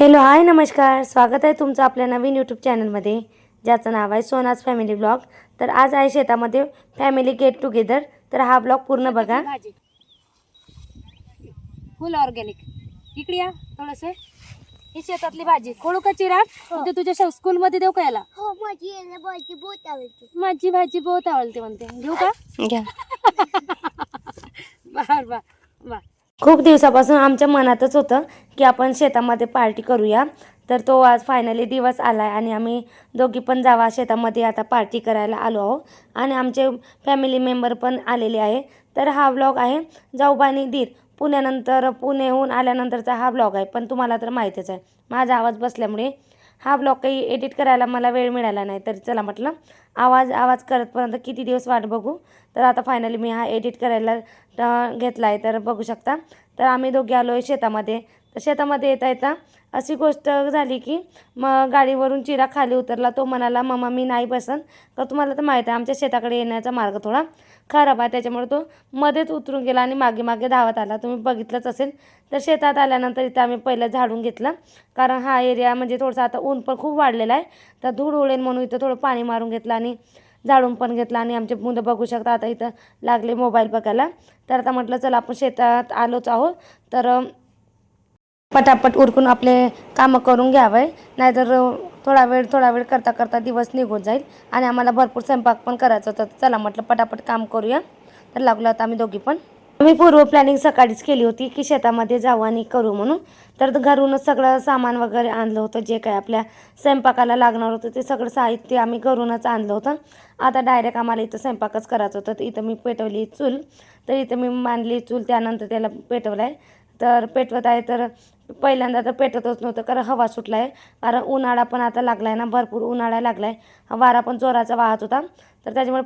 Hello hi नमस्कार, स्वागत आहे तुमचं आपल्या नवीन यूट्यूब चॅनलमध्ये ज्याचं नाव आहे सोनाज फॅमिली ब्लॉग। तर आज आहे शेतामध्ये फॅमिली गेट टुगेदर। तर हा ब्लॉग पूर्ण बघा। फुल ऑर्गॅनिक इकडे या थोडंसं। ही शेतातली भाजी खोळू का चिराग? म्हणजे तुझ्या स्कूल मध्ये देऊ का याला? हो माझी भाजी बहुत आवडते. माझी भाजी बहुत आवडते म्हणते, घेऊ का? घ्या। बार बार बार। खूप दिवसापासून आमच्या मनातच होतं की आपण शेतामध्ये पार्टी करूया। तर तो आज फायनली दिवस आला आहे आणि आम्ही दोघी पण जावा शेतामध्ये आता पार्टी करायला आलो आहोत आणि आमचे फॅमिली मेंबर पण आलेले आहे। तर हा व्लॉग आहे जाऊबा आणि दीर पुण्याहून आल्यानंतरचा हा व्लॉग आहे। पण तुम्हाला तर माहितीच आहे माझा आवाज बसल्यामुळे हा व्लॉग काही एडिट करायला मला वेळ मिळाला नाही। तर चला म्हटलं आवाज करतपर्यंत किती दिवस वाट बघू। तर आता फायनली मी हा एडिट करायला घेतला आहे। तर बघू शकता। तर आम्ही दोघे आलो आहे शेतामध्ये। तर शेतामध्ये येता येता अशी गोष्ट झाली की मग गाडीवरून चिराग खाली उतरला। तो म्हणाला मम्मा मी नाही बसन। तर तुम्हाला तर माहीत आहे आमच्या शेताकडे येण्याचा मार्ग थोडा खराब आहे, त्याच्यामुळे तो मध्येच उतरून गेला आणि मागे मागे धावत आला। तुम्ही बघितलंच असेल। तर शेतात आल्यानंतर इथं आम्ही पहिलं झाडून घेतलं, कारण हा एरिया म्हणजे थोडासा आता ऊन पण खूप वाढलेला आहे। तर धूळ उडेल म्हणून इथं थोडं पाणी मारून घेतलं आणि झाडून पण घेतला। आणि आमचे मुलं बघू शकता आता इथं लागले मोबाईल बघायला। तर आता म्हटलं चला आपण शेतात आलोच आहोत, तर पटापट उरकून आपले कामं करून घ्यावे, नाहीतर थोडा वेळ करता करता दिवस निघून जाईल आणि आम्हाला भरपूर स्वयंपाक पण करायचा होता। चला म्हटलं पटापट काम करूया। तर लागलो आता आम्ही दोघी पण। मी पूर्व प्लॅनिंग सकाळीच केली होती की शेतामध्ये जाऊ आणि करू म्हणून। तर घरूनच सगळं सामान वगैरे आणलं होतं, जे काय आपल्या स्वयंपाकाला लागणार होतं ते सगळं साहित्य आम्ही घरूनच आणलं होतं। आता डायरेक्ट आम्हाला इथं स्वयंपाकच करायचं होतं। तर इथं मी पेटवली चूल, तर इथं मी मांडली चूल, त्यानंतर त्याला पेटवलं आहे। तर पेटवत आहे तर पहिल्यांदा तर पेटतच नव्हतं, कारण हवा सुटला आहे। कारण उन्हाळा पण आता लागला आहे ना, भरपूर उन्हाळा लागला आहे, वारा पण जोराचा वाहत होता। तर त्याच्यामुळे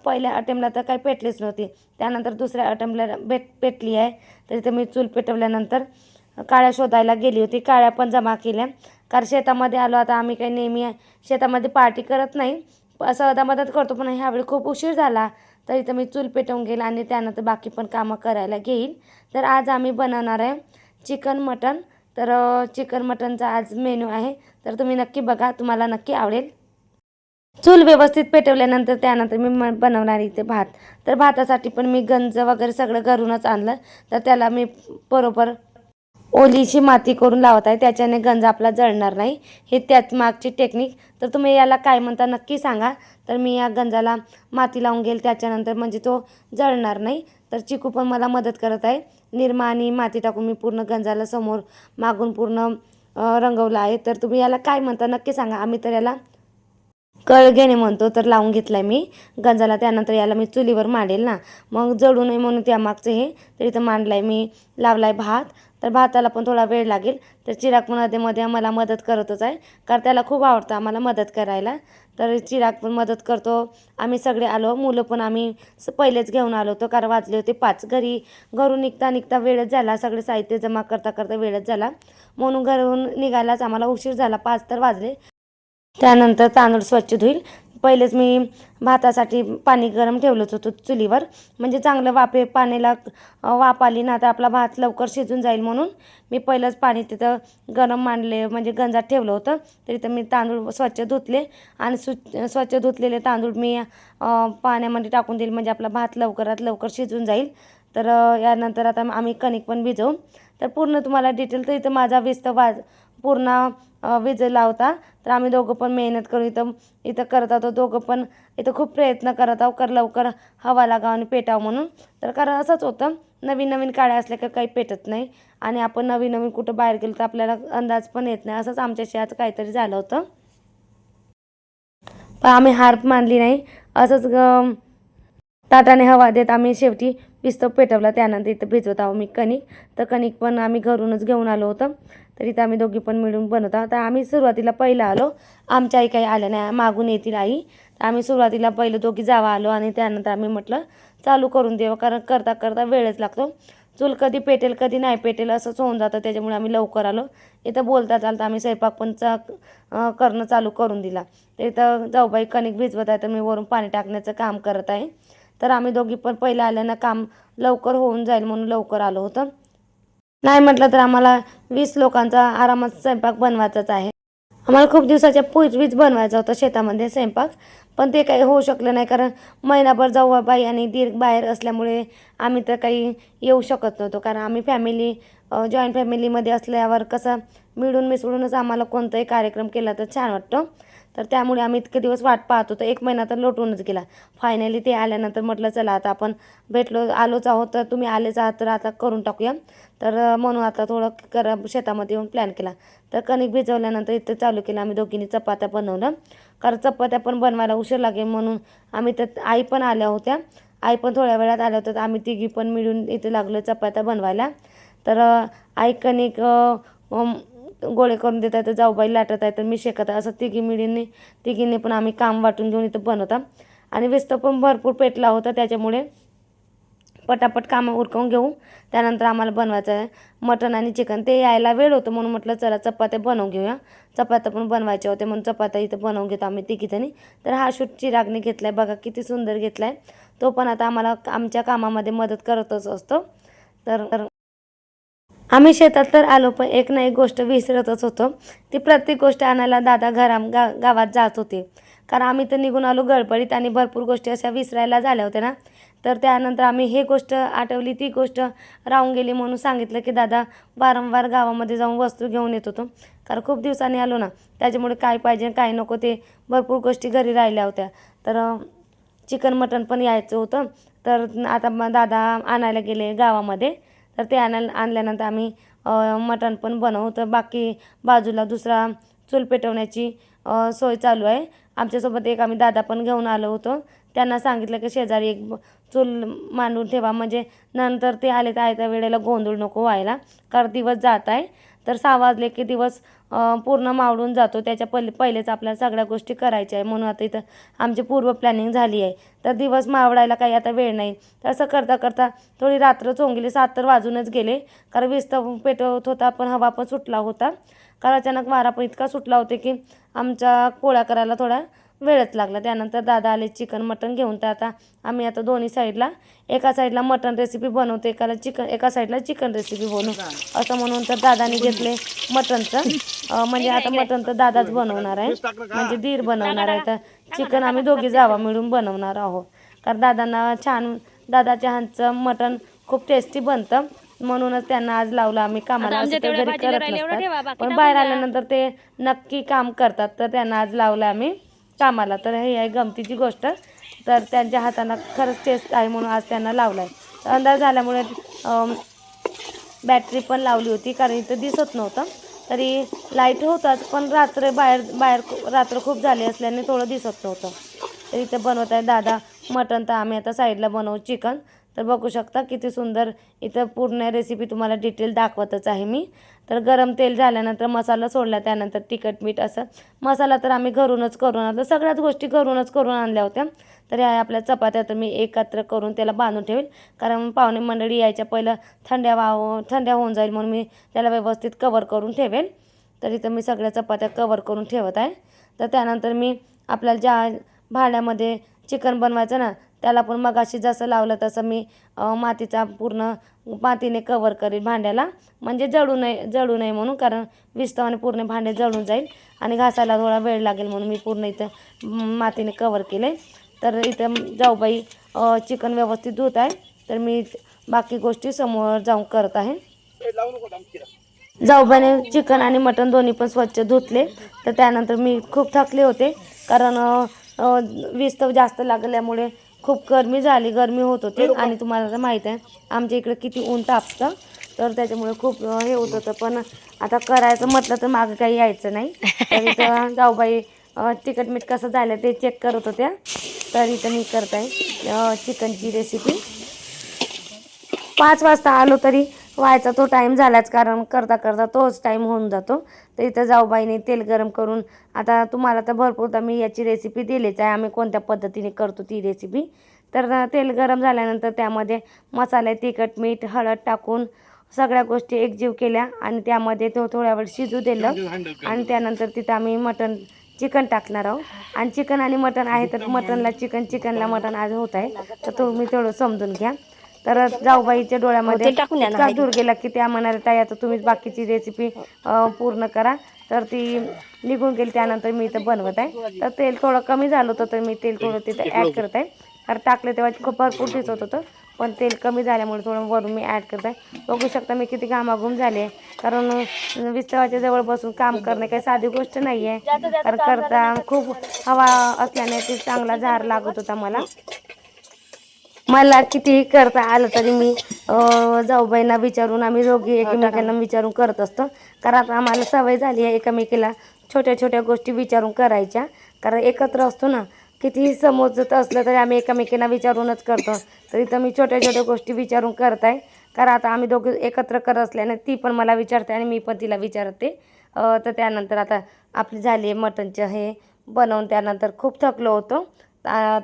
पहिल्या अटेम्प्टला तर काही पेटलीच नव्हती, त्यानंतर दुसऱ्या अटेम्प्टला पेटली आहे। तर इथं मी चूल पेटवल्यानंतर काळ्या शोधायला गेली होती, काळ्या पण जमा केल्या। कारण शेतामध्ये आलो आता आम्ही काही नेहमी शेतामध्ये पार्टी करत नाही, असं मदत करतो, पण ह्यावेळी खूप उशीर झाला। तर इथं मी चूल पेटवून गेला आणि त्यानंतर बाकी पण कामं करायला घेईल। तर आज आम्ही बनवणार आहे चिकन मटन। तर चिकन मटनचा आज मेनू आहे, तर तुम्ही नक्की बघा, तुम्हाला नक्की आवडेल। चूल व्यवस्थित पेटवल्यानंतर त्यानंतर मी बनवणार इथे भात। तर भातासाठी पण मी गंज वगैरे सगळं घरूनच आणलं। तर त्याला मी बरोबर ओलीची माती करून लावत आहे, त्याच्याने गंज आपला जळणार नाही, हे त्यात मागची टेक्निक। तर तुम्ही याला काय म्हणता नक्की सांगा। तर मी या गंजाला माती लावून घेईल त्याच्यानंतर, म्हणजे तो जळणार नाही। तर चिकू पण मला मदत करत आहे, निरमा आणि माती टाकून मी पूर्ण गंजाला समोर मागून पूर्ण रंगवलं आहे। तर तुम्ही याला काय म्हणता नक्की सांगा। आम्ही तर याला कळगेने म्हणतो। तर लावून घेतलाय मी गंजाला, त्यानंतर याला मी चुलीवर मांडेल ना, मग जळू नये म्हणून त्यामागचं हे। तर इथं मांडलाय मी, लावलाय भात। तर भाताला पण थोडा वेळ लागेल। तर चिराग पण मध्ये मला मदत करतच आहे, कारण त्याला खूप आवडतं आम्हाला मदत करायला। तर चिराग पण मदत करतो। आम्ही सगळे आलो, मुलं पण आम्ही पहिलेच घेऊन आलो होतो, कारण वाजले होते 5। घरून निघता वेळच झाला, सगळे साहित्य जमा करता वेळच झाला, म्हणून घरून निघायलाच आम्हाला उशीर झाला, 5 तर वाजले। त्यानंतर तांदूळ स्वच्छ धुईल। पहिलेच मी भातासाठी पाणी गरम ठेवलंच होतं चुलीवर, म्हणजे चांगलं पाण्याला वाफ आली ना तर आपला भात लवकर शिजून जाईल, म्हणून मी पहिलंच पाणी तिथं गरम मांडले, म्हणजे गंजात ठेवलं होतं। तर इथं मी तांदूळ स्वच्छ धुतले आणि स्वच्छ धुतलेले तांदूळ मी पाण्यामध्ये टाकून देईल, म्हणजे आपला भात लवकरात लवकर शिजून जाईल। तर यानंतर आता आम्ही कणिक पण भिजवू। तर पूर्ण तुम्हाला डिटेल, तर इथं माझा पूर्ण विजला होता। तर आम्ही दोघं पण मेहनत करू इथं करत आहोत, दोघं पण इथं खूप प्रयत्न करत आहोत, लवकर हवा लागावं आणि पेटावं म्हणून। तर कारण असंच होतं, नवीन काड्या असल्या का काही पेटत नाही, आणि आपण नवीन कुठं बाहेर गेलो तर आपल्याला अंदाज पण येत नाही। असंच आमच्याशी आज काहीतरी झालं होतं, पण आम्ही हार मानली नाही, असंच ताटाने हवा देत आम्ही शेवटी विस्तव पेटवला। त्यानंतर इथं भिजवत आहोत मी कणिक। तर कणिक पण आम्ही घरूनच घेऊन आलो होतं। तर इथं आम्ही दोघी पण मिळून बनवत आहोत। तर आम्ही सुरुवातीला पहिलं आलो, आमच्या आई काही आल्या नाही, मागून येतील आई। तर आम्ही सुरुवातीला पहिलं दोघी जावा आलो आणि त्यानंतर आम्ही म्हटलं चालू करून देऊ, कारण करता वेळच लागतो। चूल कधी पेटेल कधी नाही पेटेल असंच होऊन जातं, त्याच्यामुळे आम्ही लवकर आलो। इथं बोलता चालता आम्ही स्वयंपाक पण करणं चालू करून दिला। तर इथं जाऊबाई कणिक भिजवत आहे, तर मी वरून पाणी टाकण्याचं काम करत आहे। तर आम्ही दोघी पण पहिलं आल्यानं काम लवकर होऊन जाईल म्हणून लवकर आलो होतं। नाही म्हटलं तर आम्हाला 20 लोकांचा आरामात स्वयंपाक बनवायचाच आहे. आम्हाला खूप दिवसाच्या पूर्वीच बनवायचा होता शेतामध्ये स्वयंपाक, पण ते काही होऊ शकलं नाही कारण महिनाभर जाऊबाई आणि दीर बाहेर असल्यामुळे आम्ही तर काही येऊ शकत नव्हतो. कारण आम्ही जॉईंट फॅमिलीमध्ये असल्यावर कसं मिळून मिसळूनच आम्हाला कोणताही कार्यक्रम केला तर छान वाटतं. तर त्यामुळे आम्ही इतके दिवस वाट पाहत होतो. 1 महिना तर लोटूनच गेला. फायनली ते आल्यानंतर म्हटलं चला आता आपण आलोच आहोत, तर तुम्ही आलेच आहात तर आता करून टाकूया. तर म्हणून आता थोडं शेतामध्ये येऊन प्लॅन केला. तर कणिक भिजवल्यानंतर इथं चालू केलं आम्ही दोघींनी चपात्या बनवलं. कारण चपात्या पण बनवायला उशीर लागेल म्हणून आम्ही तर आई पण आल्या होत्या. आई पण थोड्या वेळात आल्या होत्या. तर आम्ही तिघी पण मिळून इथे लागलो चपात्या बनवायला. तर आई कणिक गोळे करून देत आहे तर जाऊबाई लाटत आहे तर मी शेकत आहे. असं तिघींनी पण आम्ही काम वाटून घेऊन इथं बनवता. आणि विस्त पण भरपूर पेटला होता त्याच्यामुळे पटापट कामं उरकून घेऊ. त्यानंतर आम्हाला बनवायचं आहे मटण आणि चिकन. ते यायला वेळ होतं म्हणून म्हटलं चला चपात्या बनवून घेऊया. चपात्या पण बनवायच्या होत्या म्हणून चपात्या इथं बनवून घेतो आम्ही तिघीजणी. तर हा चिरागने घेतला आहे बघा किती सुंदर घेतला आहे. तो पण आता आम्हाला आमच्या कामामध्ये मदत करतच असतो. तर आम्ही शेतात तर आलो पण एक ना एक गोष्ट विसरतच होतो. ती प्रत्येक गोष्ट आणायला दादा गावात जात होते. कारण आम्ही तर निघून आलो गडबडीत आणि भरपूर गोष्टी अशा विसरायला झाल्या होत्या ना. तर त्यानंतर आम्ही हे गोष्ट आठवली, ती गोष्ट राहून गेली म्हणून सांगितलं की दादा वारंवार गावामध्ये जाऊन वस्तू घेऊन येत होतो. कारण खूप दिवसांनी आलो ना त्याच्यामुळे काय पाहिजे काय नको ते भरपूर गोष्टी घरी राहिल्या होत्या. तर चिकन मटण पण यायचं होतं. तर आता दादा आणायला गेले गावामध्ये. तर ते आणल्यानंतर आम्ही मटण पण बनवू. तर बाकी बाजूला दुसरा चूल पेटवण्याची सोय चालू आहे. आमच्यासोबत एक आम्ही दादा पण घेऊन आलो होतो. त्यांना सांगितलं की शेजारी एक चूल मांडून ठेवा म्हणजे नंतर ते आले तर आयत्या वेळेला गोंधळ नको व्हायला. कारण दिवस जात आहे. तर 6 वाजले की दिवस पूर्ण मावळून जातो. त्याच्या पहिलेच आपल्याला सगळ्या गोष्टी करायच्या आहे म्हणून आता इथं आमची पूर्व प्लॅनिंग झाली आहे. तर दिवस मावळायला काही आता वेळ नाही. तर असं करता करता थोडी रात्र होऊन गेली. 7 तर वाजूनच गेले. कारण विस्त पेटवत होता पण हवा पण सुटला होता. कारण अचानक वारा पण इतका सुटला होता की आमच्या पोळ्या करायला थोडा वेळच लागला. त्यानंतर दादा आले चिकन मटण घेऊन. तर आम्ही आता दोन्ही साईडला एका साईडला मटण रेसिपी बनवतो एका साईडला चिकन रेसिपी बनवू असं म्हणून तर दादाने घेतले मटणचं. म्हणजे आता मटण तर दादाच बनवणार आहे म्हणजे दीर बनवणार आहे. तर चिकन आम्ही दोघी जावा मिळून बनवणार आहोत. कारण दादाच्या हातचं मटण खूप टेस्टी बनतं म्हणूनच त्यांना आज लावलं आम्ही कामाला. असं तर घरी करत नसतात पण बाहेर आल्यानंतर ते नक्की काम करतात. तर त्यांना आज लावलं आम्ही कामाला. तर ही आहे गमतीची गोष्ट. तर त्यांच्या हाताला खरंच टेस्ट आहे म्हणून आज त्यांना लावलं आहे. अंधार झाल्यामुळे बॅटरी पण लावली होती कारण इथं दिसत नव्हतं. तरी लाईट होताच पण बाहेर रात्र खूप झाली असल्याने थोडं दिसत नव्हतं. तर इथं बनवत आहे दादा मटण. तर आम्ही आता साईडला बनवू चिकन. तर बघू शकता किती सुंदर इथं पूर्ण रेसिपी तुम्हाला डिटेल दाखवतच आहे मी. तर गरम तेल झाल्यानंतर मसाला सोडला. त्यानंतर तिखट मीठ असं मसाला तर आम्ही घरूनच करून आणलं. सगळ्याच गोष्टी घरूनच करून आणल्या होत्या. तर या आपल्या चपात्या तर मी एकत्र करून त्याला बांधून ठेवेल. कारण पाहुणे मंडळी यायच्या पहिलं थंड्या होऊन जाईल म्हणून मी त्याला व्यवस्थित कवर करून ठेवेल. तर इथं मी सगळ्या चपात्या कवर करून ठेवत आहे. तर त्यानंतर मी आपल्याला ज्या भांड्यामध्ये चिकन बनवायचं ना त्याला पण मगाशी जसं लावलं तसं मी मातीने कवर करेल भांड्याला म्हणजे जळू नये म्हणून. कारण विस्तवाने पूर्ण भांडे जळून जाईल आणि घासायला थोडा वेळ लागेल म्हणून मी पूर्ण इथं मातीने कवर केले. तर इथं जाऊबाई चिकन व्यवस्थित धुत आहे. तर मी बाकी गोष्टी समोर जाऊन करत आहे. जाऊबाईने चिकन आणि मटण दोन्ही पण स्वच्छ धुतले. तर त्यानंतर मी खूप थकले होते कारण विस्त जास्त लागल्यामुळे खूप गरमी होत होती. आणि तुम्हाला तर माहीत आहे आमच्या इकडे किती ऊन तापतं. तर त्याच्यामुळे खूप हे होत होतं. पण आता करायचं म्हटलं तर मागं काही यायचं नाही. तर इथं जाऊबाई तिखट मीठ कसं झालं ते चेक करत होत्या. तर इथं मी करत आहे चिकनची रेसिपी. 5 वाजता आलो तरी व्हायचा तो टाईम झालाच कारण करता करता तोच टाईम होऊन जातो. तर इथं जाऊबाईने तेल गरम करून आता तुम्हाला तर भरपूरदा मी याची रेसिपी दिलीच आहे आम्ही कोणत्या पद्धतीने करतो ती रेसिपी. तर तेल गरम झाल्यानंतर त्यामध्ये मसाले तिखट मीठ हळद टाकून सगळ्या गोष्टी एकजीव केल्या आणि त्यामध्ये तो थोड्या वेळ शिजू दिलं. आणि त्यानंतर तिथं आम्ही चिकन टाकणार आहोत. आणि चिकन आणि मटण आहे तर चिकनला मटण आज होत आहे तर तुम्ही थोडं समजून घ्या. तर जाऊबाईच्या डोळ्यामध्ये ते टाकून द्या ना, इतका हाय. दूर गेला की त्या म्हणाल्या ताई आता तुम्हीच बाकीची रेसिपी पूर्ण करा. तर ती निघून गेली. त्यानंतर मी इथं बनवत आहे. तर तेल थोडं कमी झालं होतं तर मी तेल थोडं तिथं ॲड करत आहे. कारण टाकले तेव्हा खूप भरपूर दिसत होतं पण तेल कमी झाल्यामुळे थोडं वरून मी ॲड करत आहे. बघू शकता मी किती घामाघूम झाले, कारण विस्तवाच्या जवळ बसून काम करणे काही साधी गोष्ट नाही आहे. कारण करता खूप हवा असल्याने ते चांगला झार लागत होता मला कितीही करता आलं तरी मी जाऊबाईंना विचारून आम्ही दोघी एकमेकांना विचारून करत असतो. कारण आता आम्हाला सवय झाली आहे एकमेकीला छोट्या छोट्या गोष्टी विचारून करायच्या. कारण एकत्र असतो ना, कितीही समजत असलं तरी आम्ही एकमेकींना विचारूनच करतो. तर इथं मी छोट्या छोट्या गोष्टी विचारून करत आहे. कारण आता आम्ही दोघे एकत्र करत असल्याने ती पण मला विचारते आणि मी पण तिला विचारते. तर त्यानंतर आता आपली झाली आहे मटणचं हे बनवून. त्यानंतर खूप थकलो होतो.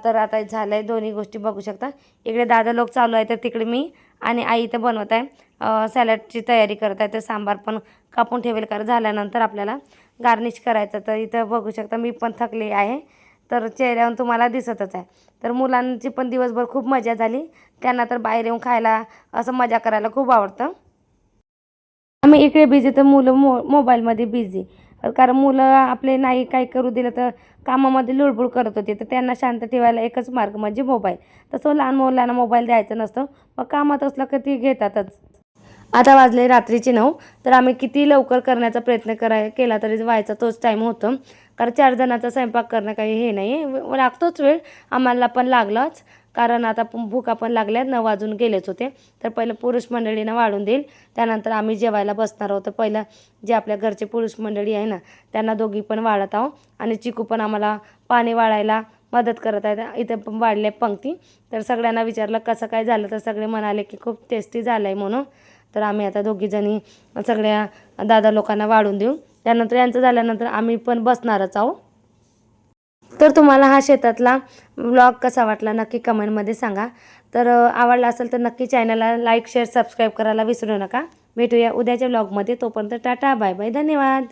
तर आता झालं आहे दोन्ही गोष्टी बघू शकता. इकडे दादा लोक चालू आहे तर तिकडे मी आणि आई इथं बनवत आहे. सॅलडची तयारी करत आहे. तर सांबार पण कापून ठेवेल, कारण झाल्यानंतर आपल्याला गार्निश करायचं. तर इथं बघू शकता मी पण थकले आहे, तर चेहऱ्यावरून तुम्हाला दिसतच आहे. तर मुलांची पण दिवसभर खूप मजा झाली. त्यांना तर बाहेर येऊन खायला असं मजा करायला खूप आवडतं. आम्ही इकडे बिझी तर मुलं मोबाईलमध्ये बिझी. कारण मुलं आपले नाही काही करू दिलं तर कामामध्ये लुडबुड करत होते. तर त्यांना शांत ठेवायला एकच मार्ग म्हणजे मोबाईल. तसं लहान मुलांना मोबाईल द्यायचा नसतो, मग कामात असलं की ती घेतातच. आता वाजले रात्रीचे 9. तर आम्ही किती लवकर करण्याचा प्रयत्न केला तरी व्हायचा तोच टाईम होतो. कारण 4 जणांचा स्वयंपाक करणं काही हे नाही, लागतोच वेळ. आम्हाला पण लागलाच, कारण आता भूका पण लागल्या. 9 वाजून गेलेच होते. तर पहिलं पुरुष मंडळींना वाढून देईल, त्यानंतर आम्ही जेवायला बसणार आहोत. तर पहिलं जे आपल्या घरचे पुरुष मंडळी आहे ना, त्यांना दोघी पण वाढत आहोत. आणि चिकू पण आम्हाला पाणी वाढायला मदत करत आहे. इथं पण वाढले पंक्ती. तर सगळ्यांना विचारलं कसं काय झालं, तर सगळे म्हणाले की खूप टेस्टी झालं आहे म्हणून. तर आम्ही आता दोघीजणी सगळ्या दादा लोकांना वाढून देऊ. त्यानंतर यांचं झाल्यानंतर आम्ही पण बसणारच आहोत. तर तुम्हाला हा शेतातला व्लॉग कसा वाटला नक्की कमेंटमध्ये सांगा. तर आवडला असेल तर नक्की चॅनलला लाईक शेअर सबस्क्राईब करायला विसरू नका. भेटूया उद्याच्या व्लॉगमध्ये. तोपर्यंत टाटा बाय बाय, धन्यवाद.